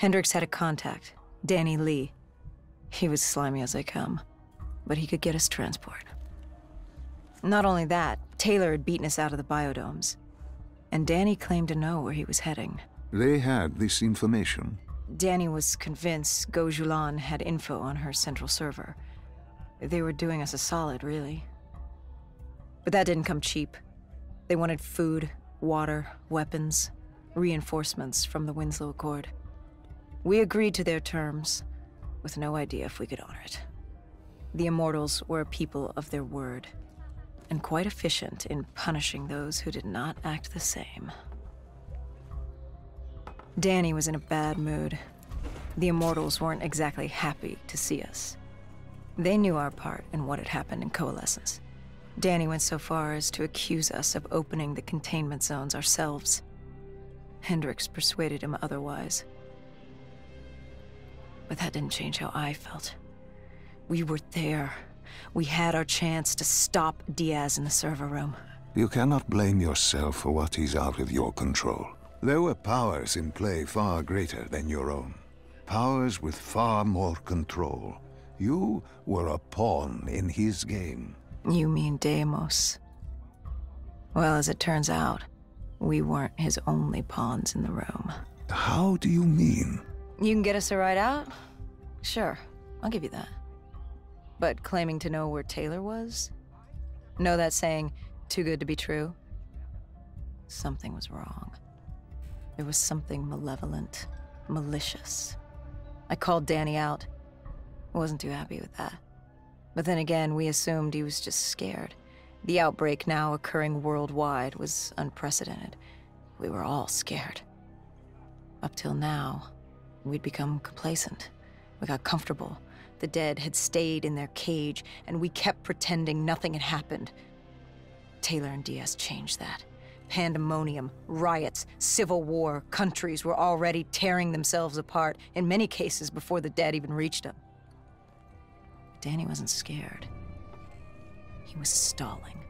Hendricks had a contact, Danny Lee. He was slimy as they come, but he could get us transport. Not only that, Taylor had beaten us out of the biodomes, and Danny claimed to know where he was heading. They had this information. Danny was convinced Gojulan had info on her central server. They were doing us a solid, really. But that didn't come cheap. They wanted food, water, weapons, reinforcements from the Winslow Accord. We agreed to their terms, with no idea if we could honor it. The Immortals were a people of their word, and quite efficient in punishing those who did not act the same. Danny was in a bad mood. The Immortals weren't exactly happy to see us. They knew our part in what had happened in Coalescence. Danny went so far as to accuse us of opening the containment zones ourselves. Hendricks persuaded him otherwise. But that didn't change how I felt. We were there. We had our chance to stop Diaz in the server room. You cannot blame yourself for what is out of your control. There were powers in play far greater than your own. Powers with far more control. You were a pawn in his game. You mean Deimos? Well, as it turns out, we weren't his only pawns in the room. How do you mean? You can get us a ride out? Sure, I'll give you that. But claiming to know where Taylor was? Know that saying, too good to be true? Something was wrong. There was something malevolent, malicious. I called Danny out. I wasn't too happy with that. But then again, we assumed he was just scared. The outbreak now occurring worldwide was unprecedented. We were all scared. Up till now, we'd become complacent. We got comfortable. The dead had stayed in their cage, and we kept pretending nothing had happened. Taylor and Diaz changed that. Pandemonium, riots, civil war, countries were already tearing themselves apart, in many cases before the dead even reached them. Danny wasn't scared. He was stalling.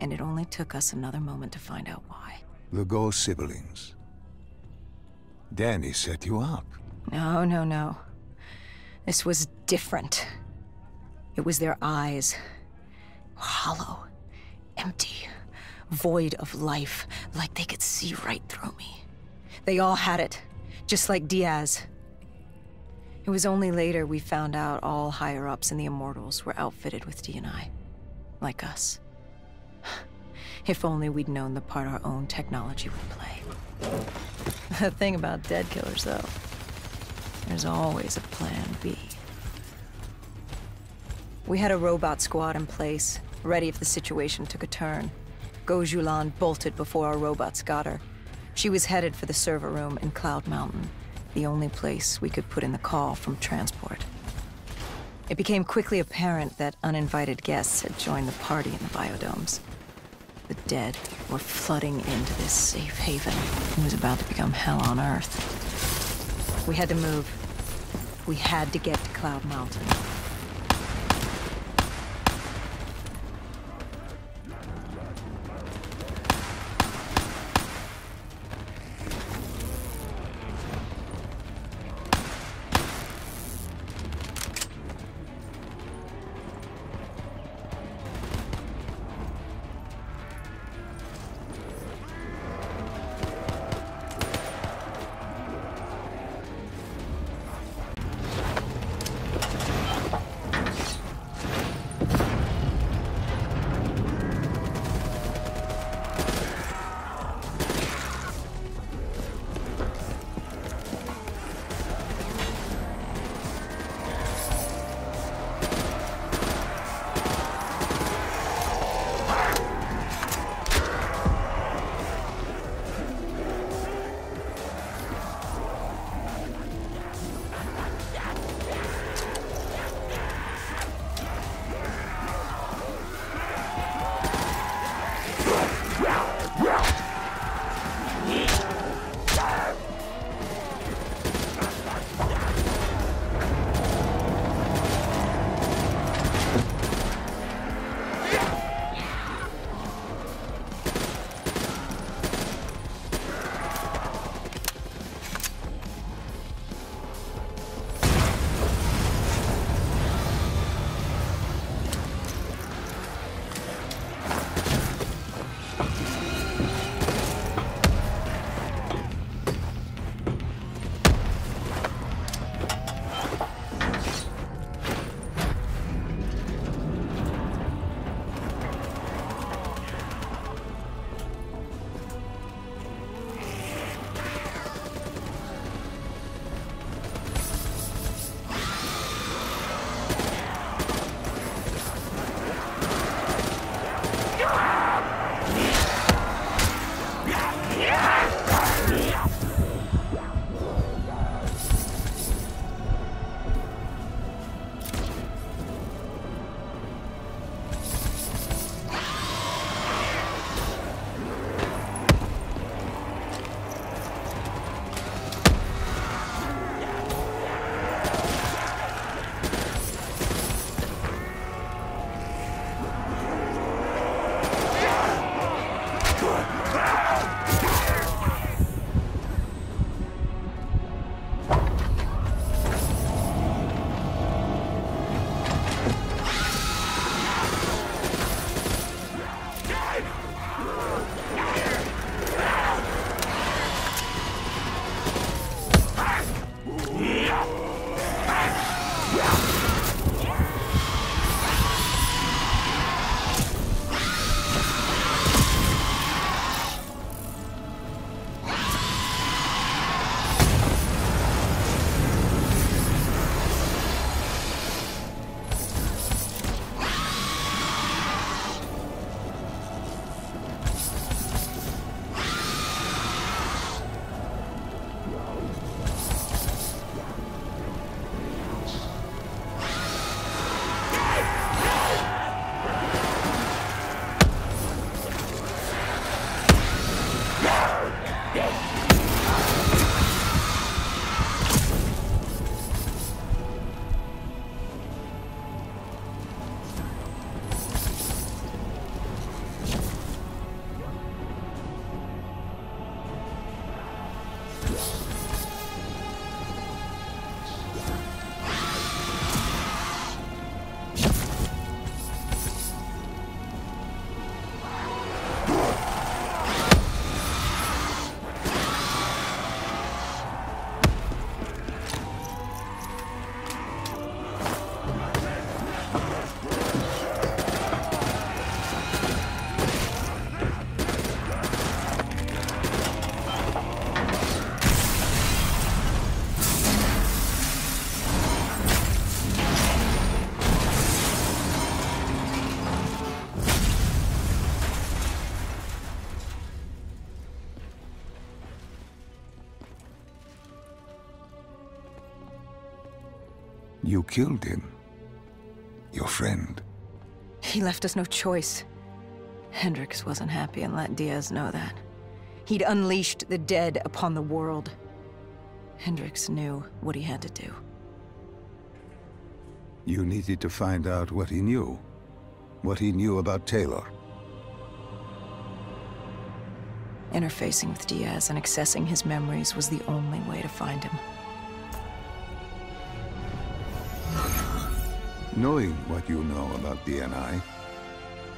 And it only took us another moment to find out why. The Go siblings. Danny set you up. No. This was different. It was their eyes. Hollow, empty, void of life, like they could see right through me. They all had it, just like Diaz. It was only later we found out all higher-ups in the Immortals were outfitted with D&I, like us. If only we'd known the part our own technology would play. The thing about dead killers, though, there's always a plan B. We had a robot squad in place, ready if the situation took a turn. Gojulan bolted before our robots got her. She was headed for the server room in Cloud Mountain, the only place we could put in the call from transport. It became quickly apparent that uninvited guests had joined the party in the biodomes. The dead were flooding into this safe haven. It was about to become hell on Earth. We had to move. We had to get to Cloud Mountain. You killed him. Your friend. He left us no choice. Hendricks wasn't happy and let Diaz know that. He'd unleashed the dead upon the world. Hendricks knew what he had to do. You needed to find out what he knew. What he knew about Taylor. Interfacing with Diaz and accessing his memories was the only way to find him. Knowing what you know about DNI,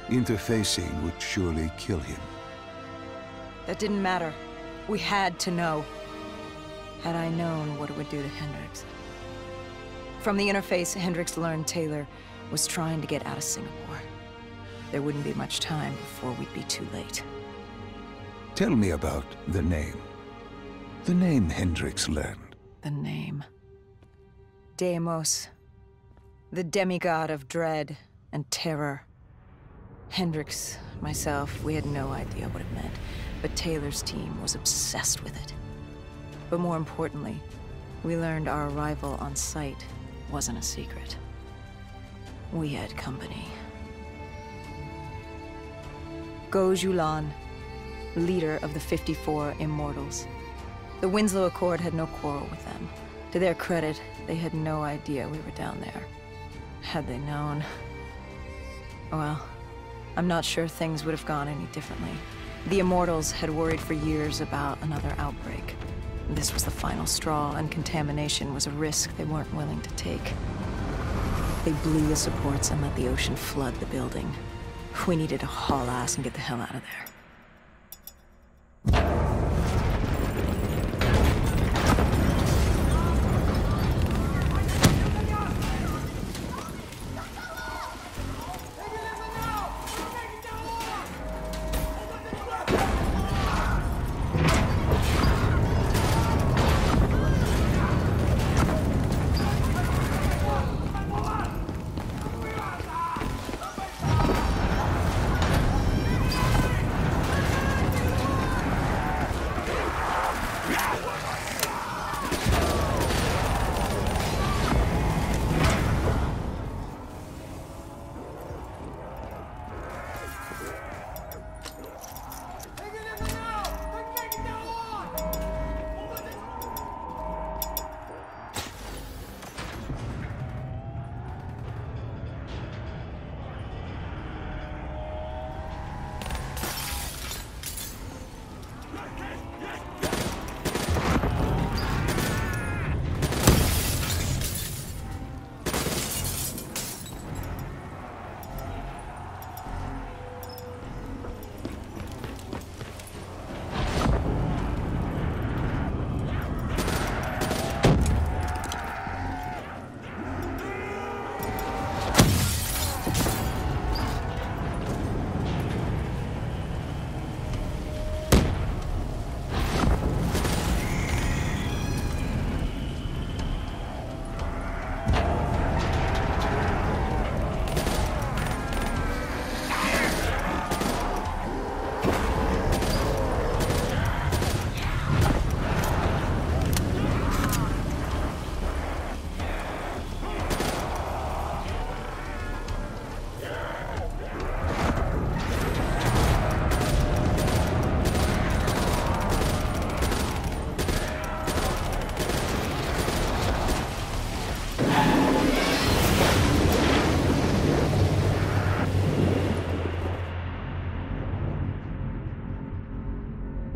interfacing would surely kill him. That didn't matter. We had to know. Had I known what it would do to Hendricks. From the interface, Hendricks learned Taylor was trying to get out of Singapore. There wouldn't be much time before we'd be too late. Tell me about the name. The name Hendricks learned. The name. Deimos. The demigod of dread and terror. Hendricks, myself, we had no idea what it meant, but Taylor's team was obsessed with it. But more importantly, we learned our arrival on site wasn't a secret. We had company. Go Julan, leader of the 54 Immortals. The Winslow Accord had no quarrel with them. To their credit, they had no idea we were down there. Had they known... well, I'm not sure things would have gone any differently. The Immortals had worried for years about another outbreak. This was the final straw, and contamination was a risk they weren't willing to take. They blew the supports and let the ocean flood the building. We needed to haul ass and get the hell out of there.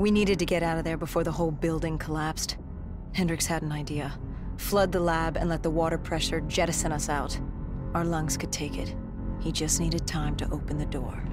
We needed to get out of there before the whole building collapsed. Hendricks had an idea. Flood the lab and let the water pressure jettison us out. Our lungs could take it. He just needed time to open the door.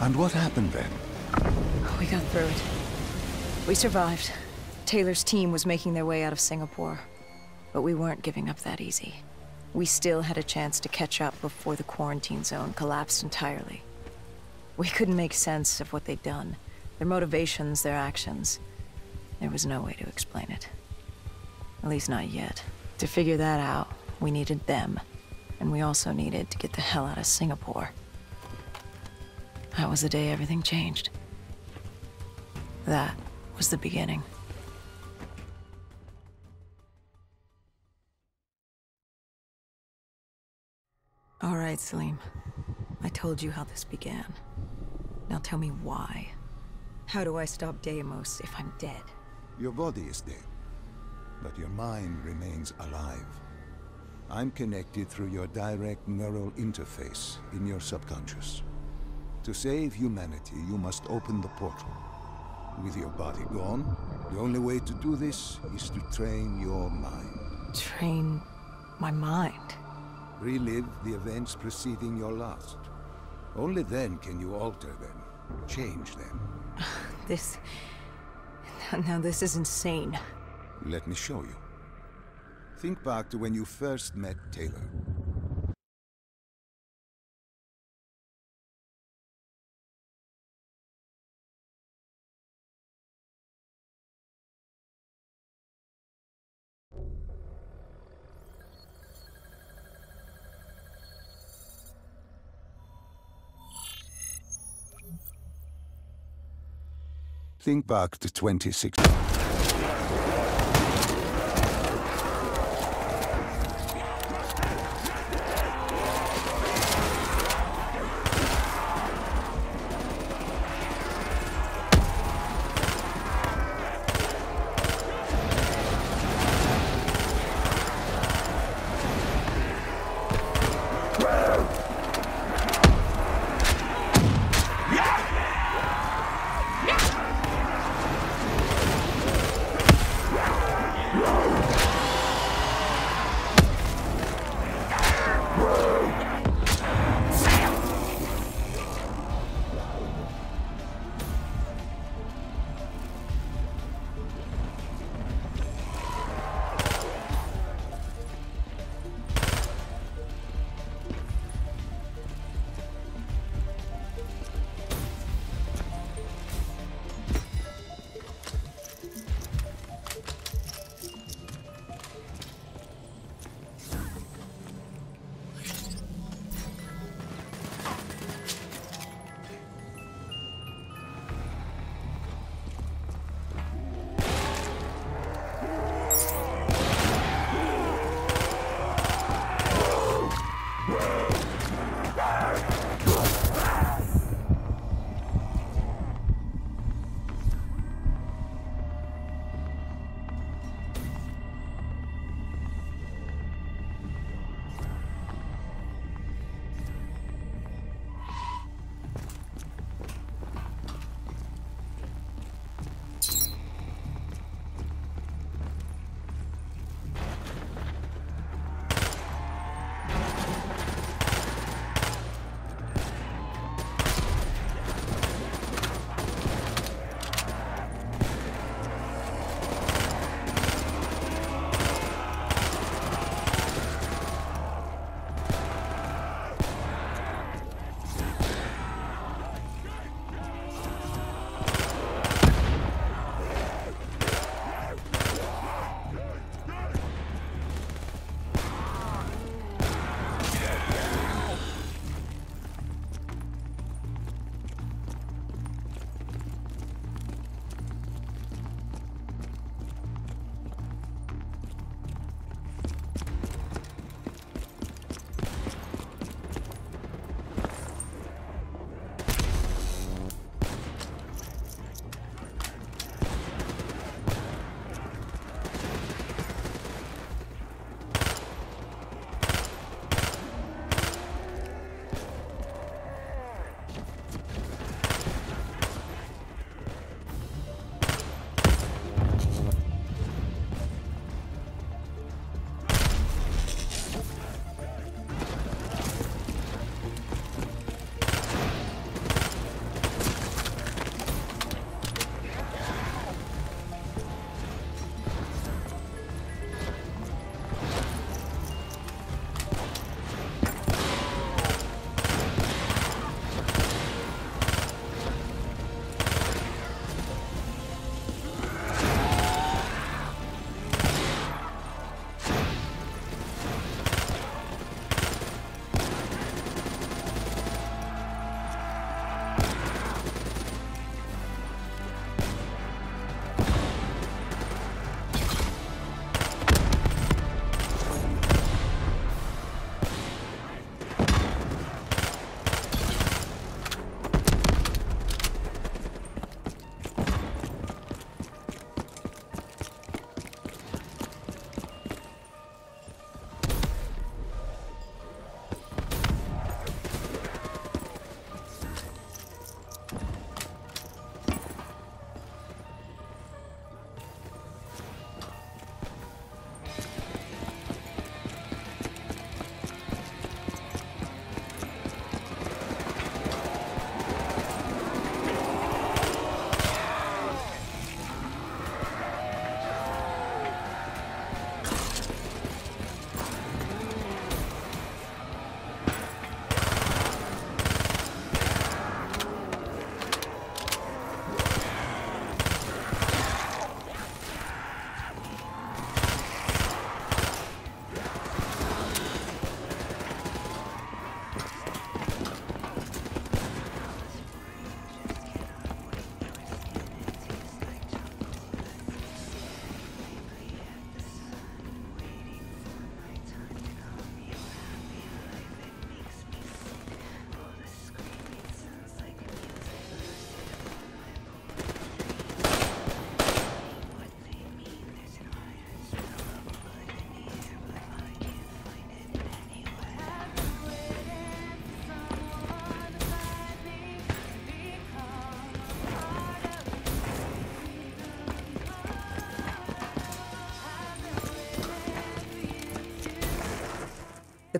And what happened then? We got through it. We survived. Taylor's team was making their way out of Singapore. But we weren't giving up that easy. We still had a chance to catch up before the quarantine zone collapsed entirely. We couldn't make sense of what they'd done. Their motivations, their actions. There was no way to explain it. At least not yet. To figure that out, we needed them. And we also needed to get the hell out of Singapore. That was the day everything changed. That was the beginning. All right, Salim. I told you how this began. Now tell me why. How do I stop Deimos if I'm dead? Your body is dead, but your mind remains alive. I'm connected through your direct neural interface in your subconscious. To save humanity, you must open the portal. With your body gone, the only way to do this is to train your mind. Train my mind? Relive the events preceding your last. Only then can you alter them, change them. Now this is insane. Let me show you. Think back to when you first met Taylor. Think back to 2016.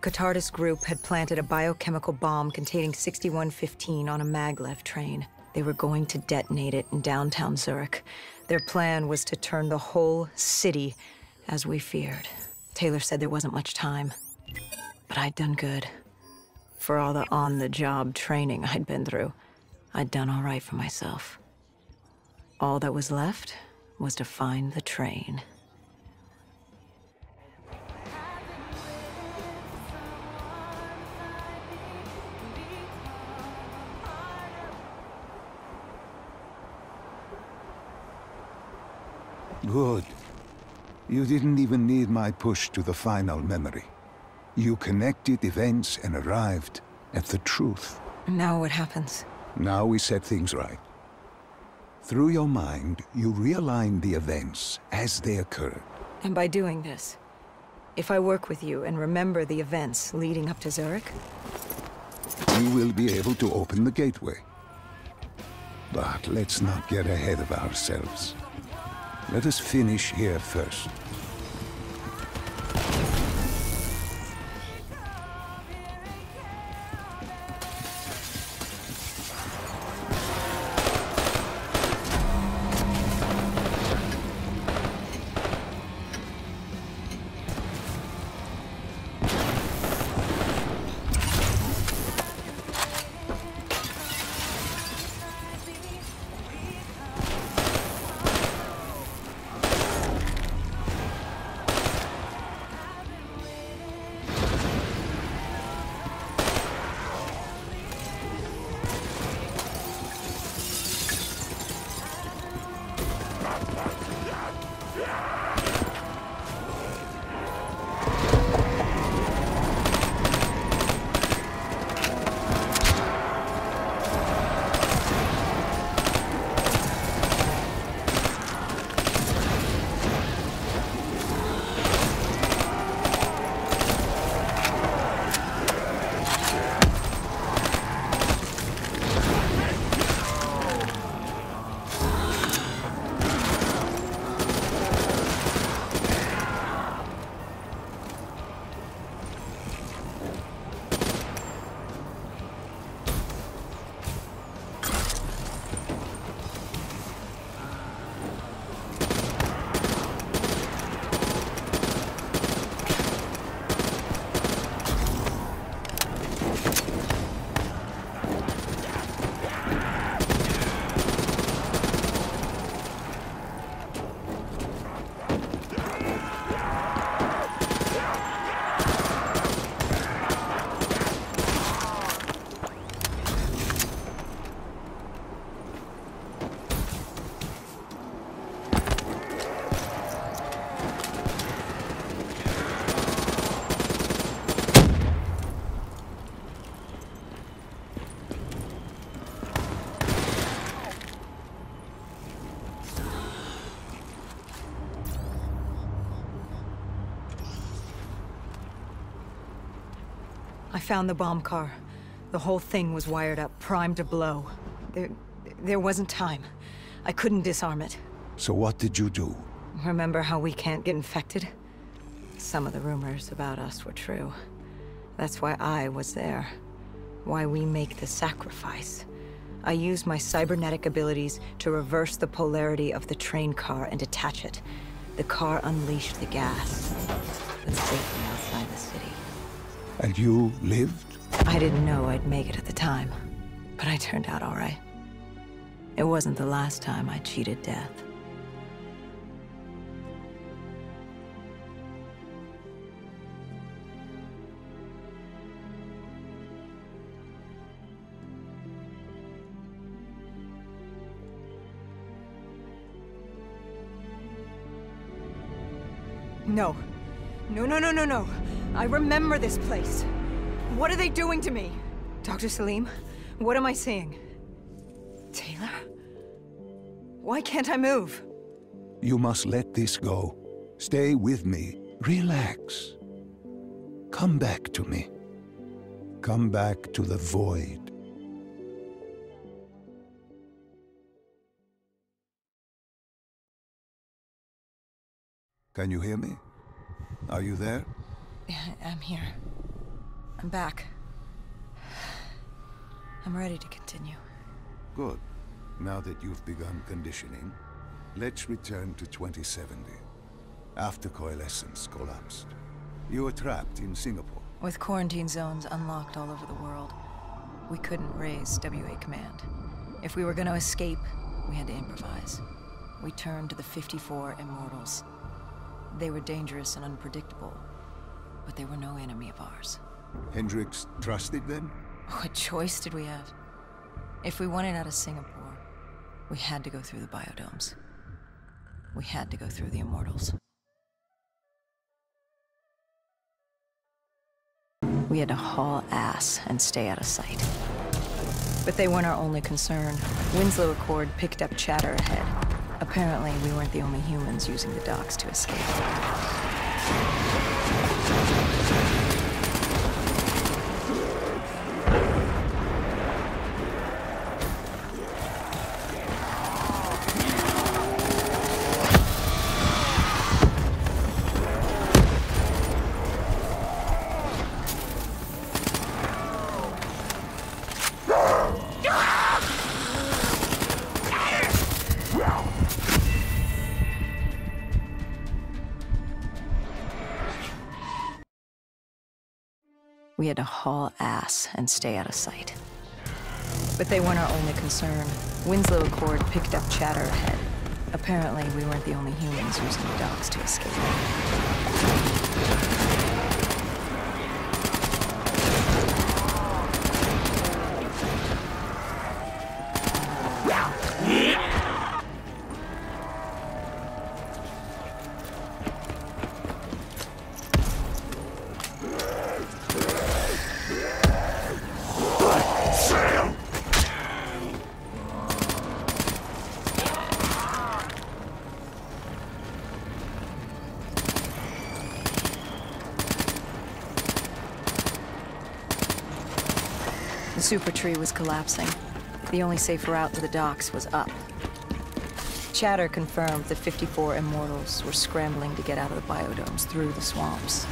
Catardist group had planted a biochemical bomb containing 6115 on a maglev train. They were going to detonate it in downtown Zurich. Their plan was to turn the whole city as we feared. Taylor said there wasn't much time, but I'd done good. For all the on-the-job training I'd been through, I'd done all right for myself. All that was left was to find the train. Good. You didn't even need my push to the final memory. You connected events and arrived at the truth. Now what happens? Now we set things right. Through your mind, you realign the events as they occurred. And by doing this, if I work with you and remember the events leading up to Zurich, you will be able to open the gateway. But let's not get ahead of ourselves. Let us finish here first. I found the bomb car. The whole thing was wired up, primed to blow. There wasn't time. I couldn't disarm it. So what did you do? Remember how we can't get infected? Some of the rumors about us were true. That's why I was there. Why we make the sacrifice. I used my cybernetic abilities to reverse the polarity of the train car and detach it. The car unleashed the gas, but safely outside the city. And you lived? I didn't know I'd make it at the time, but I turned out all right. It wasn't the last time I cheated death. No. No. I remember this place. What are they doing to me? Dr. Salim, what am I seeing? Taylor? Why can't I move? You must let this go. Stay with me. Relax. Come back to me. Come back to the void. Can you hear me? Are you there? I'm here. I'm back. I'm ready to continue. Good. Now that you've begun conditioning, let's return to 2070. After Coalescence collapsed, you were trapped in Singapore. With quarantine zones unlocked all over the world, we couldn't raise WA command. If we were going to escape, we had to improvise. We turned to the 54 Immortals. They were dangerous and unpredictable, but they were no enemy of ours. Hendricks trusted them? What choice did we have? If we wanted out of Singapore, we had to go through the biodomes. We had to go through the Immortals. We had to haul ass and stay out of sight. But they weren't our only concern. Winslow Accord picked up chatter ahead. Apparently, we weren't the only humans using the docks to escape. We had to haul ass and stay out of sight. But they weren't our only concern. Winslow Accord picked up chatter ahead. Apparently, we weren't the only humans using the docks to escape. The super tree was collapsing. The only safe route to the docks was up. Chatter confirmed the 54 Immortals were scrambling to get out of the biodomes through the swamps.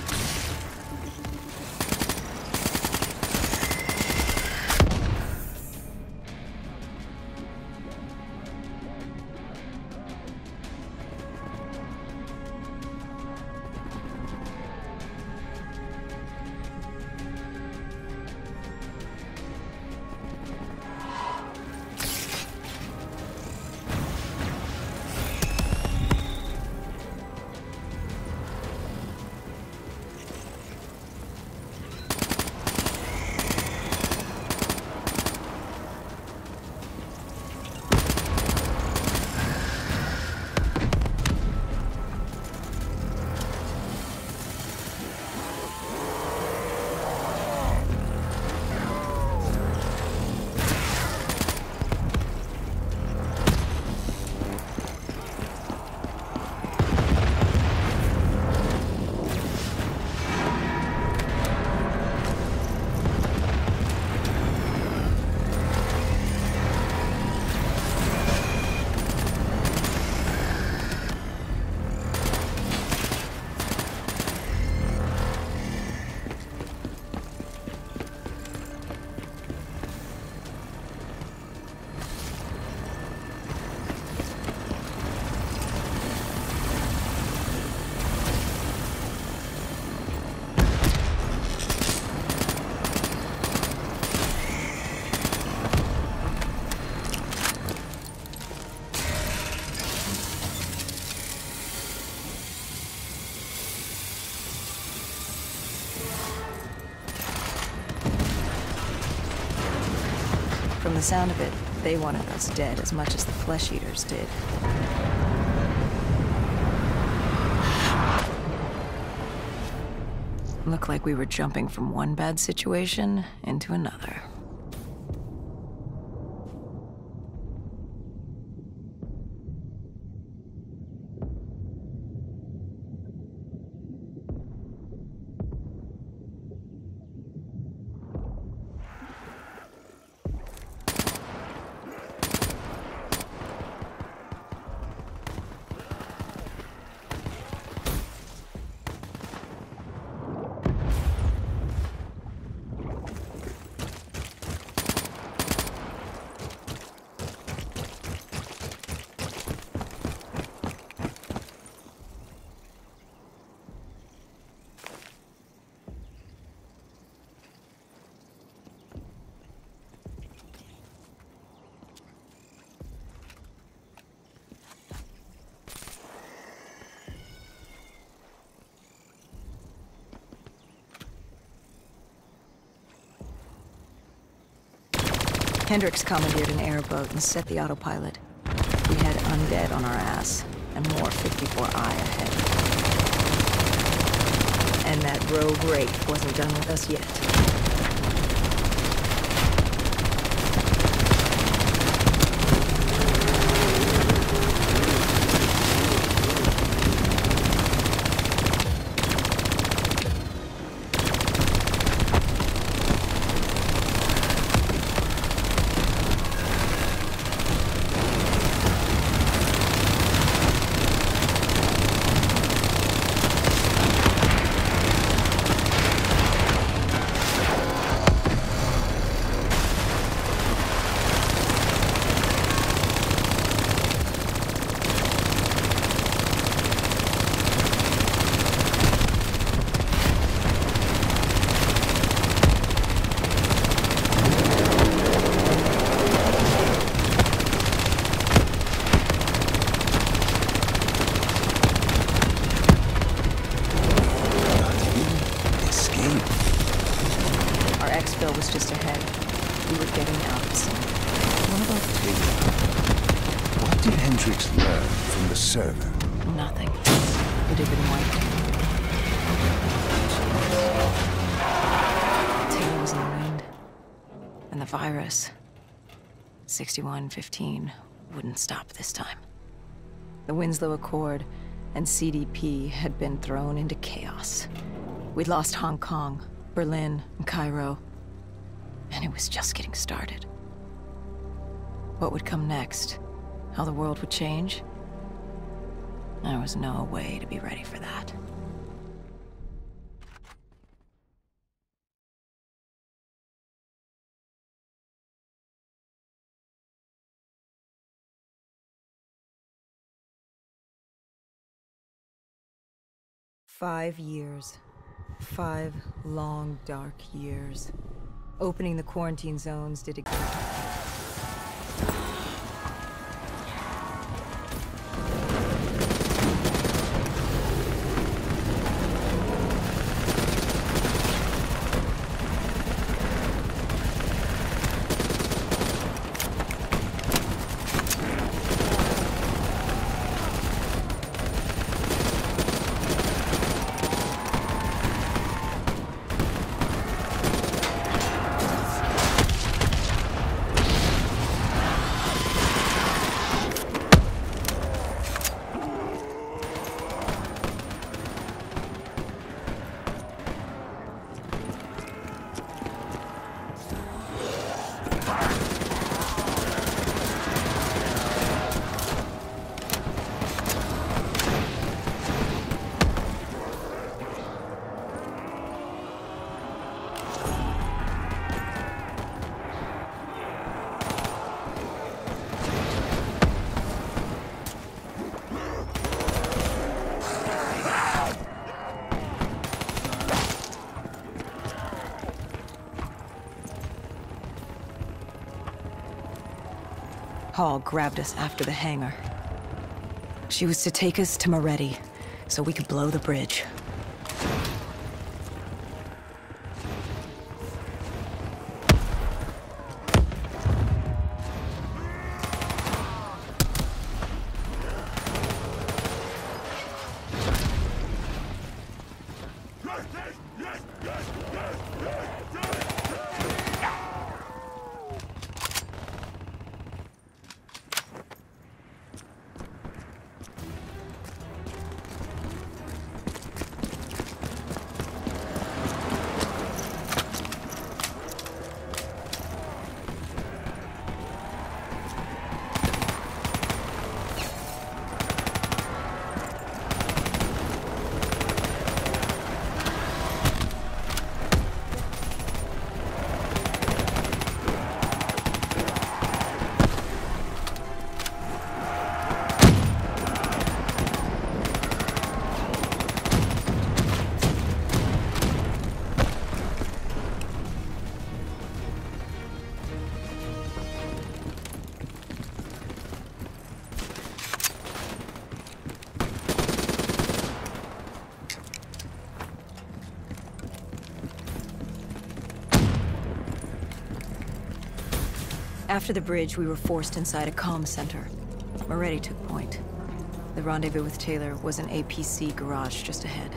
From the sound of it, they wanted us dead as much as the flesh eaters did. Looked like we were jumping from one bad situation into another. Hendricks commandeered an airboat and set the autopilot. We had undead on our ass, and more 54I ahead. And that rogue wraith wasn't done with us yet. Nothing. It had been wiped. Taylor was in the wind. And the virus, 6115, wouldn't stop this time. The Winslow Accord and CDP had been thrown into chaos. We'd lost Hong Kong, Berlin, and Cairo. And it was just getting started. What would come next? How the world would change? There was no way to be ready for that. Five years. 5 long, dark years. Opening the quarantine zones did again. Hall grabbed us after the hangar. She was to take us to Moretti, so we could blow the bridge. After the bridge, we were forced inside a comm center. Moretti took point. The rendezvous with Taylor was an APC garage just ahead.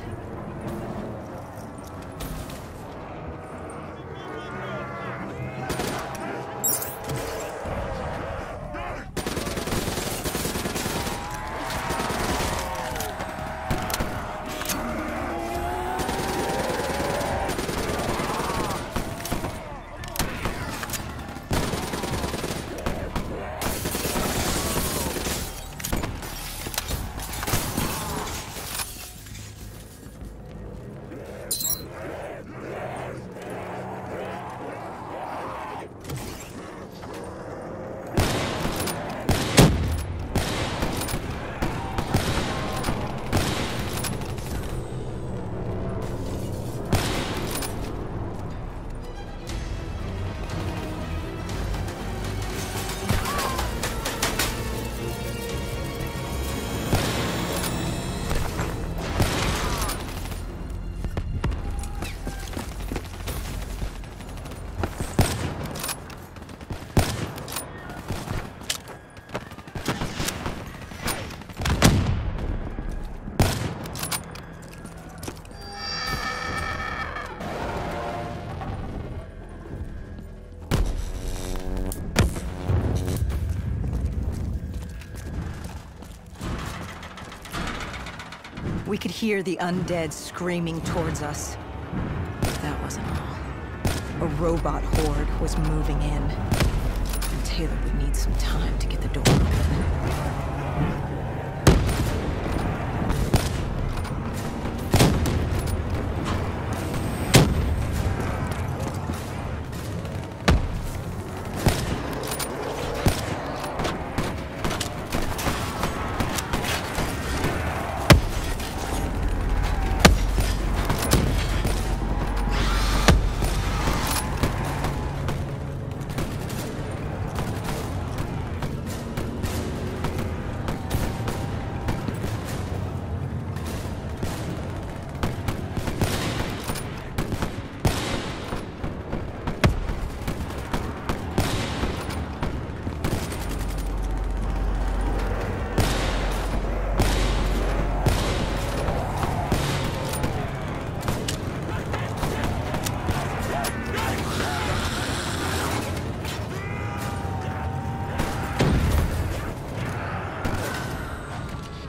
We could hear the undead screaming towards us. But that wasn't all. A robot horde was moving in. And Taylor would need some time to get the door open.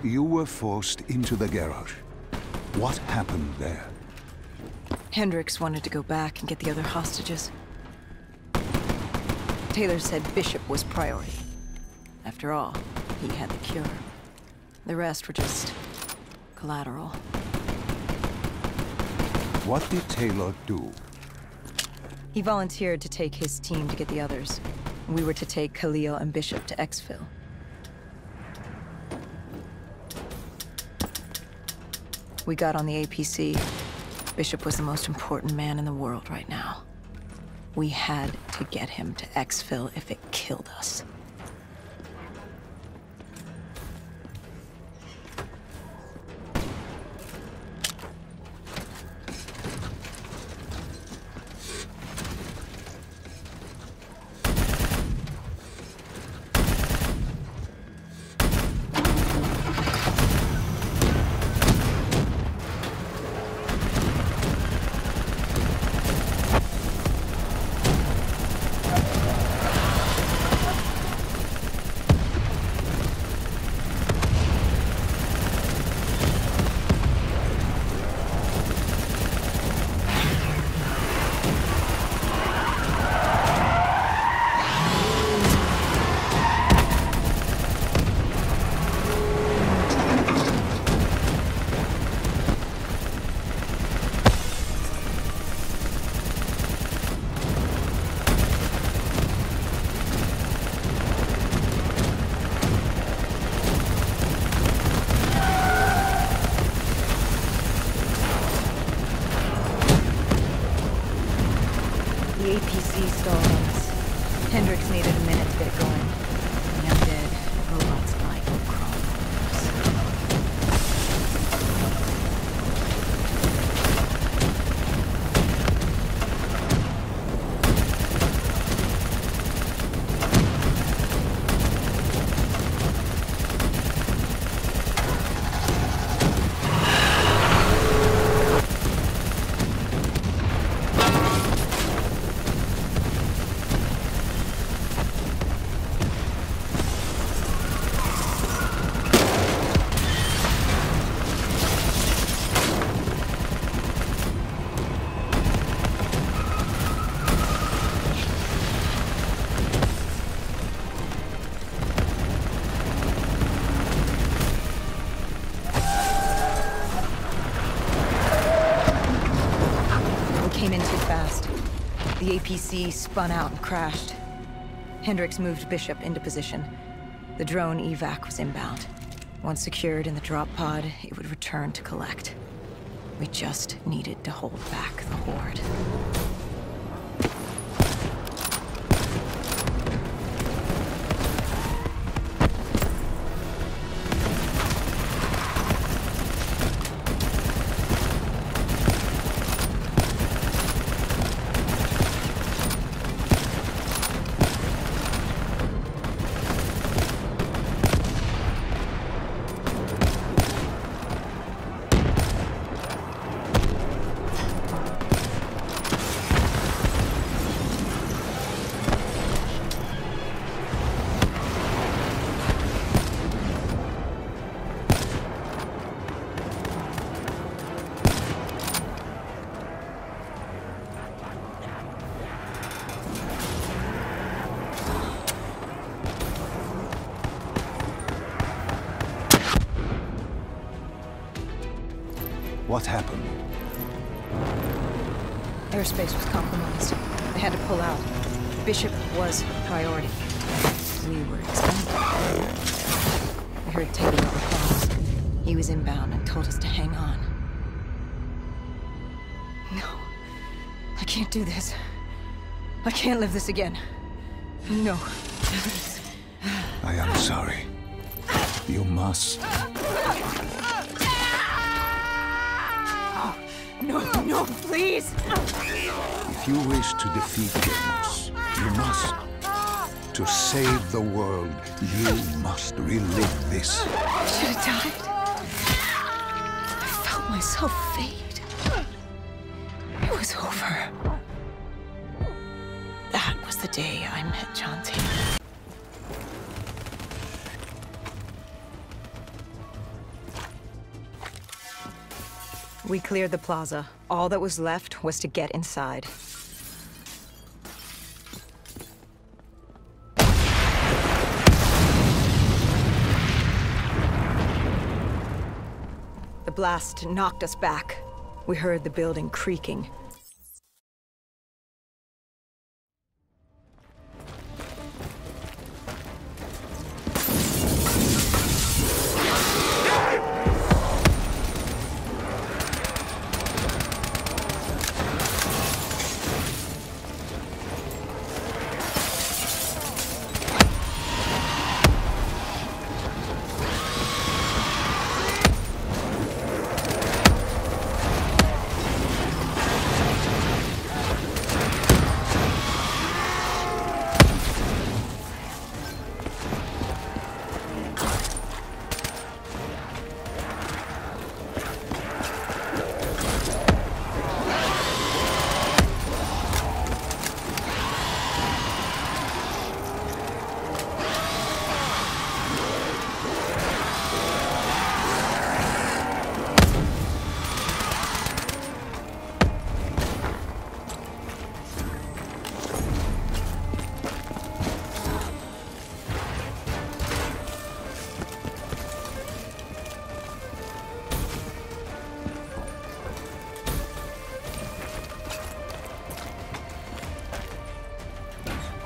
You were forced into the garage. What happened there? Hendricks wanted to go back and get the other hostages. Taylor said Bishop was priority. After all, he had the cure. The rest were just collateral. What did Taylor do? He volunteered to take his team to get the others. We were to take Khalil and Bishop to exfil. We got on the APC. Bishop was the most important man in the world right now. We had to get him to exfil if it killed us. The APC spun out and crashed. Hendricks moved Bishop into position. The drone evac was inbound. Once secured in the drop pod, it would return to collect. We just needed to hold back the Horde. What happened? Airspace was compromised. They had to pull out. Bishop was priority. We were expendable. We heard Taylor calls. He was inbound and told us to hang on. No. I can't do this. I can't live this again. No. Please. I am sorry. You must. No, please! If you wish to defeat Deimos, you must. To save the world, you must relive this. I should have died. I felt myself fade. It was over. That was the day I met John Taylor. We cleared the plaza. All that was left was to get inside. The blast knocked us back. We heard the building creaking.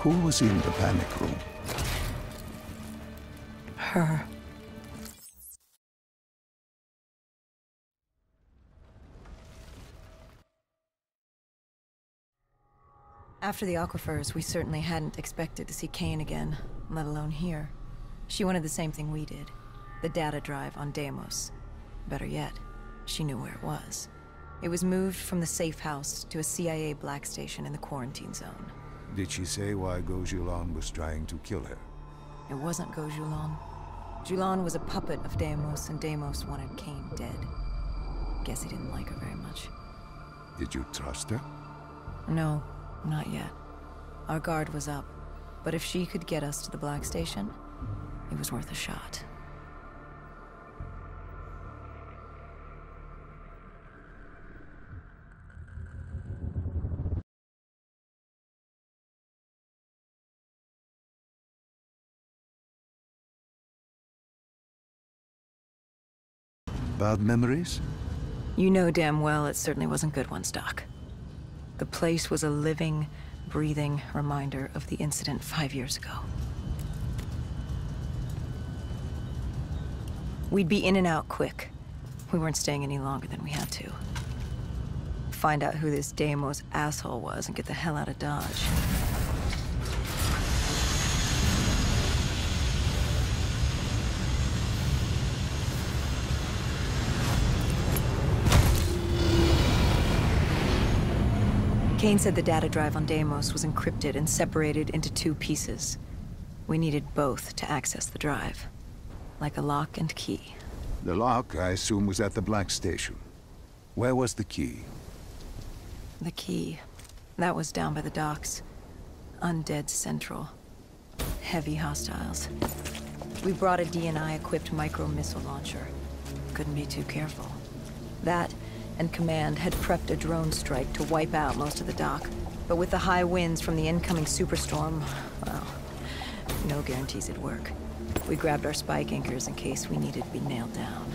Who was in the panic room? Her. After the aquifers, we certainly hadn't expected to see Kane again, let alone here. She wanted the same thing we did. The data drive on Deimos. Better yet, she knew where it was. It was moved from the safe house to a CIA black station in the quarantine zone. Did she say why Gojulan was trying to kill her? It wasn't Gojulan. Julan was a puppet of Deimos, and Deimos wanted Kane dead. Guess he didn't like her very much. Did you trust her? No, not yet. Our guard was up, but if she could get us to the black station, it was worth a shot. Bad memories? You know damn well it certainly wasn't good ones, Doc. The place was a living, breathing reminder of the incident 5 years ago. We'd be in and out quick. We weren't staying any longer than we had to. Find out who this Deimos asshole was and get the hell out of Dodge. Kane said the data drive on Deimos was encrypted and separated into 2 pieces. We needed both to access the drive. Like a lock and key. The lock, I assume, was at the Black Station. Where was the key? The key. That was down by the docks. Undead Central. Heavy hostiles. We brought a DNI-equipped micro-missile launcher. Couldn't be too careful. That, and Command had prepped a drone strike to wipe out most of the dock. But with the high winds from the incoming superstorm, well, no guarantees it'd work. We grabbed our spike anchors in case we needed to be nailed down.